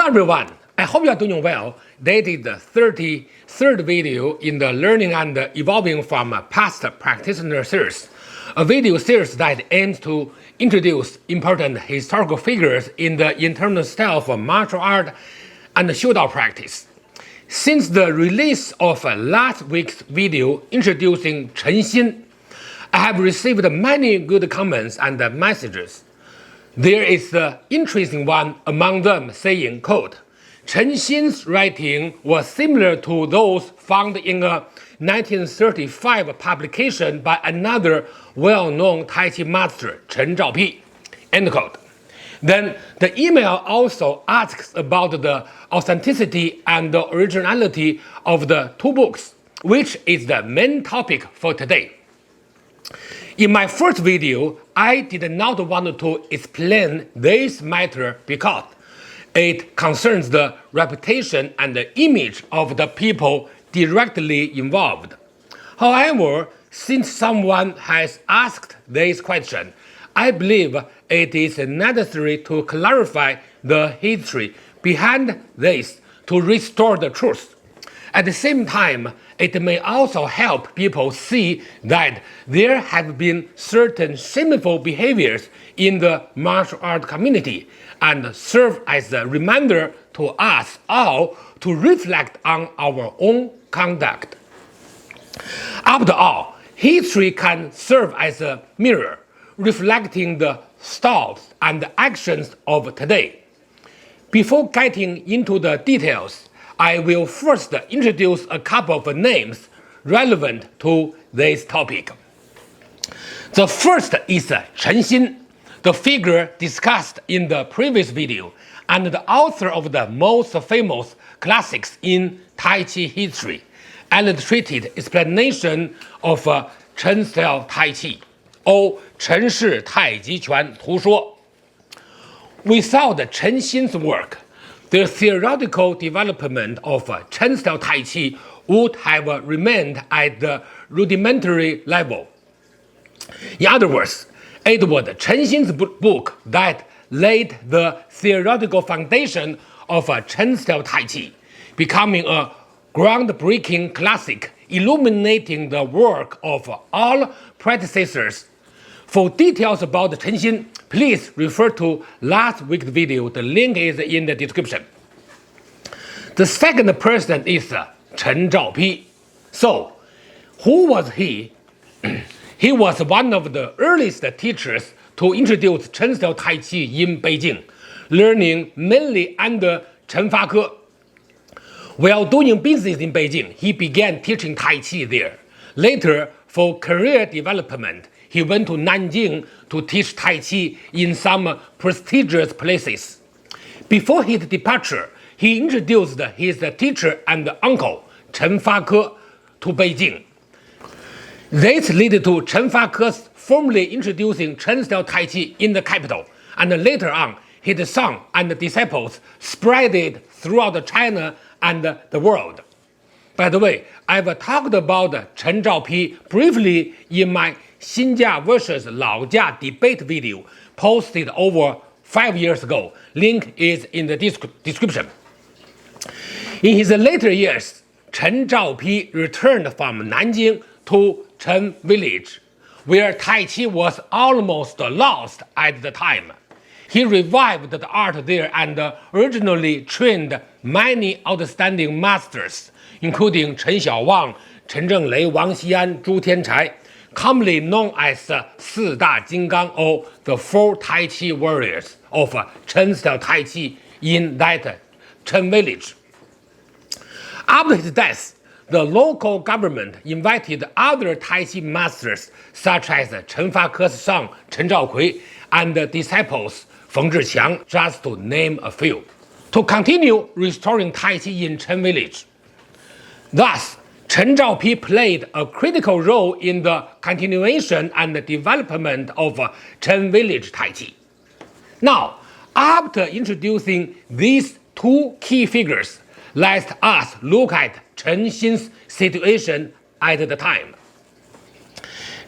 Hello everyone, I hope you are doing well. That is the 33rd video in the Learning and Evolving from Past Practitioner series, a video series that aims to introduce important historical figures in the internal style of martial art and Shudao practice. Since the release of last week's video introducing Chen Xin, I have received many good comments and messages. There is an interesting one among them saying, quote, Chen Xin's writing was similar to those found in a 1935 publication by another well-known Tai Chi master, Chen Zhaopi, end quote. Then the email also asks about the authenticity and the originality of the two books, which is the main topic for today. In my first video, I did not want to explain this matter because it concerns the reputation and the image of the people directly involved. However, since someone has asked this question, I believe it is necessary to clarify the history behind this to restore the truth. At the same time, it may also help people see that there have been certain shameful behaviors in the martial art community and serve as a reminder to us all to reflect on our own conduct. After all, history can serve as a mirror, reflecting the thoughts and actions of today. Before getting into the details, I will first introduce a couple of names relevant to this topic. The first is Chen Xin, the figure discussed in the previous video and the author of the most famous classics in Tai Chi history, illustrated explanation of Chen Style Tai Chi, or 陈氏太极拳图说. Without Chen Xin's work, the theoretical development of Chen Style Tai Chi would have remained at the rudimentary level. In other words, it was Chen Xin's book that laid the theoretical foundation of Chen Style Tai Chi, becoming a groundbreaking classic illuminating the work of all predecessors. For details about Chen Xin, please refer to last week's video. The link is in the description. The second person is Chen Zhaopi. So, who was he? He was one of the earliest teachers to introduce Chen Style Tai Chi in Beijing, learning mainly under Chen Fake. While doing business in Beijing, he began teaching Tai Chi there. Later, for career development, he went to Nanjing to teach Tai Chi in some prestigious places. Before his departure, he introduced his teacher and uncle, Chen Fake, to Beijing. This led to Chen Fake's formally introducing Chen Style Tai Chi in the capital, and later on, his son and disciples spread it throughout China and the world. By the way, I've talked about Chen Zhaopi briefly in my Xinjia versus Laojia debate video posted over 5 years ago. Link is in the description. In his later years, Chen Zhaopi returned from Nanjing to Chen Village, where Tai Chi was almost lost at the time. He revived the art there and originally trained many outstanding masters, including Chen Xiaowang, Chen Zhenglei, Wang Xian, Zhu Tianchai, commonly known as 四大金刚 or the four Tai Chi warriors of Chen Style Tai Chi in that Chen village. After his death, the local government invited other Tai Chi masters such as Chen Fake's son Chen Zhaokui and disciples Feng Zhiqiang, just to name a few, to continue restoring Tai Chi in Chen village. Thus, Chen Zhaopi played a critical role in the continuation and development of Chen village Tai Chi. Now, after introducing these two key figures, let us look at Chen Xin's situation at the time.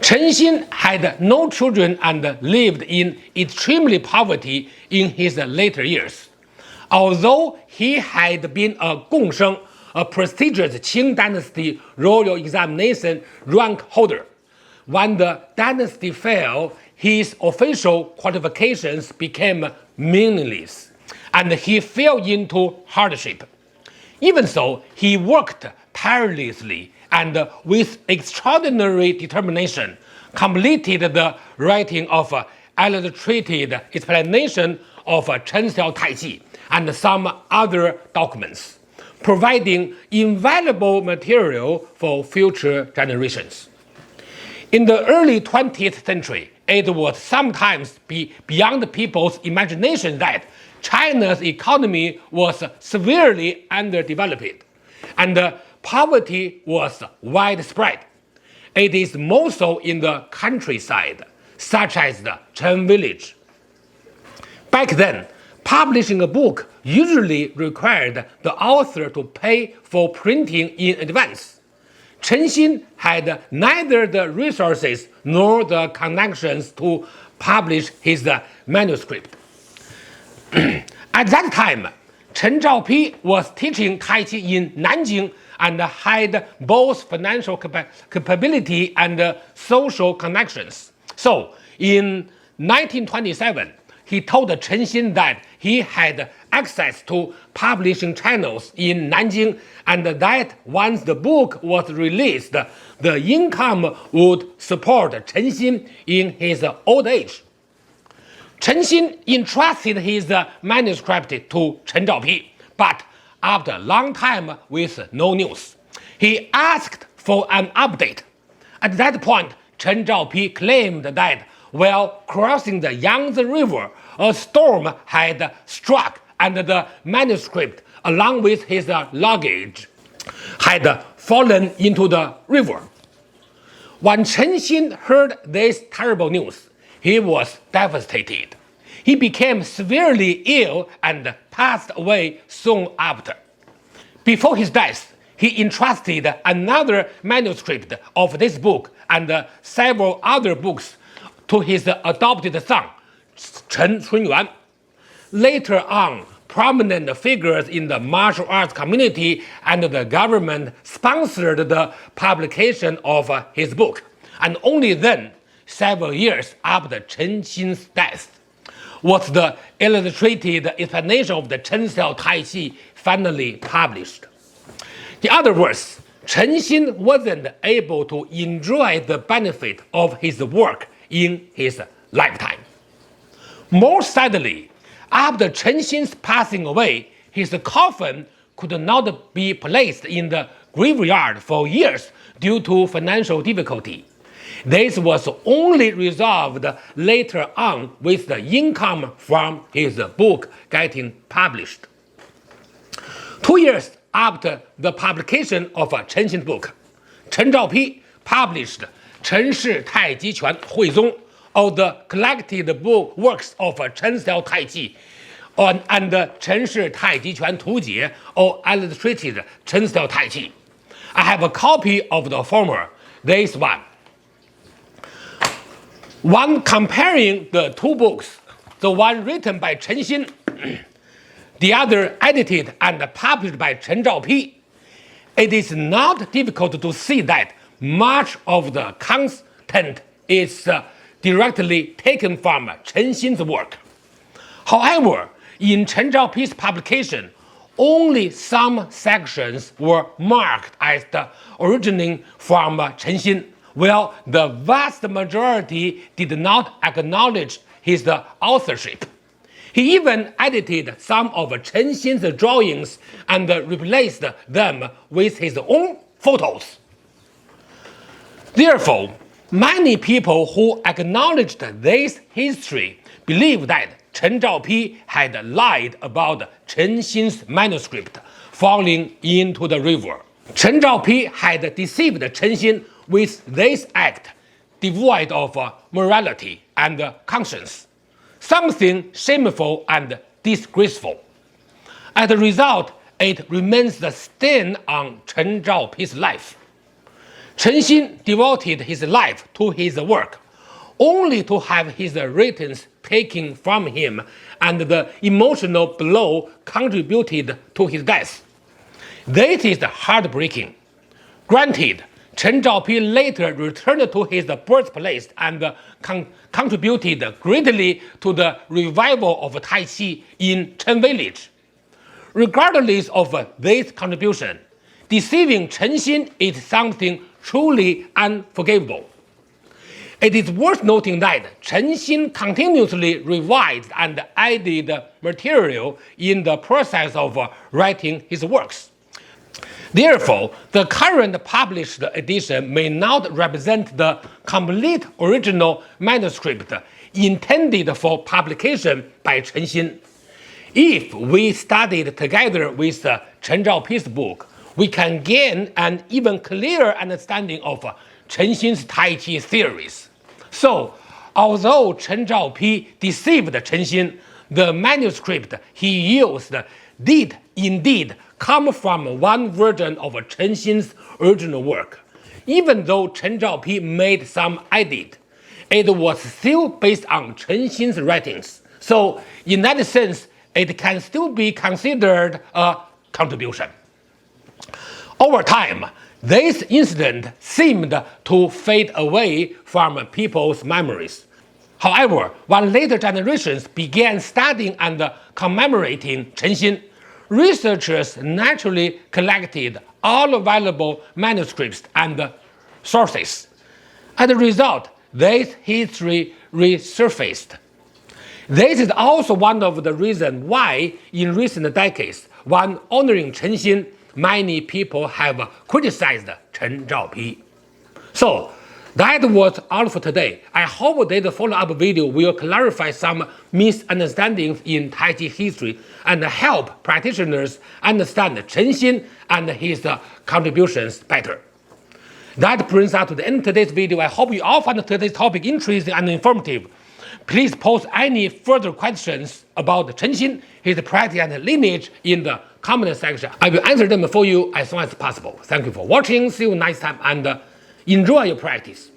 Chen Xin had no children and lived in extremely poverty in his later years. Although he had been a Gongsheng, a prestigious Qing dynasty royal examination rank holder, when the dynasty fell, his official qualifications became meaningless, and he fell into hardship. Even so, he worked tirelessly and with extraordinary determination completed the writing of illustrated explanation of Chen Style Tai Chi and some other documents, providing invaluable material for future generations. In the early 20th century, it was sometimes beyond people's imagination that China's economy was severely underdeveloped, and poverty was widespread. It is more so in the countryside, such as the Chen village. Back then, publishing a book usually required the author to pay for printing in advance. Chen Xin had neither the resources nor the connections to publish his manuscript. At that time, Chen Zhaopi was teaching Tai Chi in Nanjing and had both financial capability and social connections. So, in 1927, he told Chen Xin that he had access to publishing channels in Nanjing and that once the book was released, the income would support Chen Xin in his old age. Chen Xin entrusted his manuscript to Chen Zhaopi, but after a long time with no news, he asked for an update. At that point, Chen Zhaopi claimed that while crossing the Yangtze River, a storm had struck and the manuscript, along with his luggage, had fallen into the river. When Chen Xin heard this terrible news, he was devastated. He became severely ill and passed away soon after. Before his death, he entrusted another manuscript of this book and several other books to his adopted son, Chen Chunyuan. Later on, prominent figures in the martial arts community and the government sponsored the publication of his book, and only then, several years after Chen Xin's death, was the illustrated explanation of the Chen Style Tai Chi finally published. In other words, Chen Xin wasn't able to enjoy the benefit of his work in his lifetime. More sadly, after Chen Xin's passing away, his coffin could not be placed in the graveyard for years due to financial difficulty. This was only resolved later on with the income from his book getting published. 2 years after the publication of Chen Xin's book, Chen Zhaopi published Chen Shi Tai Chi Quan Hui Zong, or the collected book works of Chen Style Tai Chi, and Chen Shi Tai Chi Quan Tu Jie, or illustrated Chen Style Tai Chi. I have a copy of the former, this one. When comparing the two books, the one written by Chen Xin, the other edited and published by Chen Zhaopi, it is not difficult to see that much of the content is directly taken from Chen Xin's work. However, in Chen Zhaopi's publication, only some sections were marked as originating from Chen Xin, while the vast majority did not acknowledge his authorship. He even edited some of Chen Xin's drawings and replaced them with his own photos. Therefore, many people who acknowledged this history believe that Chen Zhaopi had lied about Chen Xin's manuscript falling into the river. Chen Zhaopi had deceived Chen Xin with this act, devoid of morality and conscience, something shameful and disgraceful. As a result, it remains the stain on Chen Zhaopi's life. Chen Xin devoted his life to his work, only to have his writings taken from him and the emotional blow contributed to his death. This is heartbreaking. Granted, Chen Zhaopi later returned to his birthplace and contributed greatly to the revival of Tai Chi in Chen Village. Regardless of this contribution, deceiving Chen Xin is something truly unforgivable. It is worth noting that Chen Xin continuously revised and added material in the process of writing his works. Therefore, the current published edition may not represent the complete original manuscript intended for publication by Chen Xin. If we studied together with Chen Zhaopi's book, we can gain an even clearer understanding of Chen Xin's Tai Chi theories. So, although Chen Zhaopi deceived Chen Xin, the manuscript he used did indeed come from one version of Chen Xin's original work. Even though Chen Zhaopi made some edit, it was still based on Chen Xin's writings. So, in that sense, it can still be considered a contribution. Over time, this incident seemed to fade away from people's memories. However, when later generations began studying and commemorating Chen Xin, researchers naturally collected all available manuscripts and sources. As a result, this history resurfaced. This is also one of the reasons why, in recent decades, when honoring Chen Xin, many people have criticized Chen Zhaopi. So, that was all for today. I hope this follow-up video will clarify some misunderstandings in Tai Chi history and help practitioners understand Chen Xin and his contributions better. That brings us to the end of today's video. I hope you all found today's topic interesting and informative. Please post any further questions about Chen Xin, his practice and lineage in the comment section. I will answer them for you as soon as possible. Thank you for watching. See you next time and enjoy your practice.